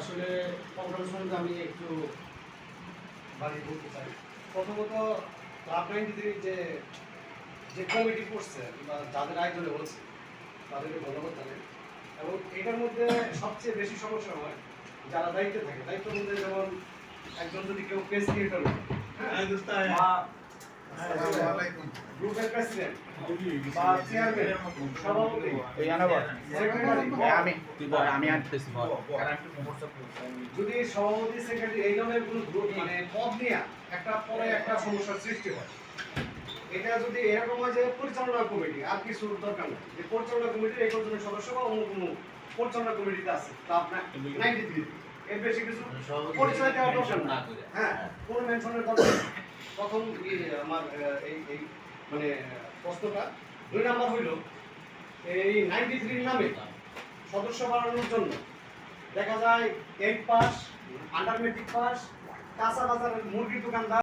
আসলে কন্ট্রোল সম্বন্ধে আমি একটু বাড়িয়ে বলতে চাই। প্রথমত ক্লাব 93 যে কমিটি করছে বা যাদের আয়োজনে হচ্ছে তাদেরকে ধন্যবাদ জানাই। এবং এটার মধ্যে সবচেয়ে বেশি সমস্যা হয় যারা দায়িত্বে থাকে। দায়িত্ব বলতে যেমন একজন যদি কেউ পেজ ক্রিয়েটর বা গ্রুপের প্রেসিডেন্ট বা চেয়ারম্যান, সভাপতি, যদি সভাপতি সেক্রেটারি এই ধরনের কোনো গ্রুপ মানে পদ নিয়ে একটা পরে একটা সমস্যার সৃষ্টি হয়, এটা যদি এরকম হয় যে পরিচালনা কমিটি আর কিছু দরকার নেই, যে পরিচালনা কমিটির এই কতজন সদস্য বা অন্য কোনো পরিচালনা কমিটিতে আছে তা আপনার 93 এর বেশি কিছু পরিচয় দেওয়ার দরকার না। হ্যাঁ, কোনো মেনশনের দরকার নেই। প্রথম আমার এই মানে প্রশ্নটা। 2 নাম্বার হইল এই 93 নামে সদস্য বাড়ানোর জন্য দেখা যায় 8 পাস, আন্ডার মেট্রিক পাস, কাঁচা বাজারের মুরগির দোকানদার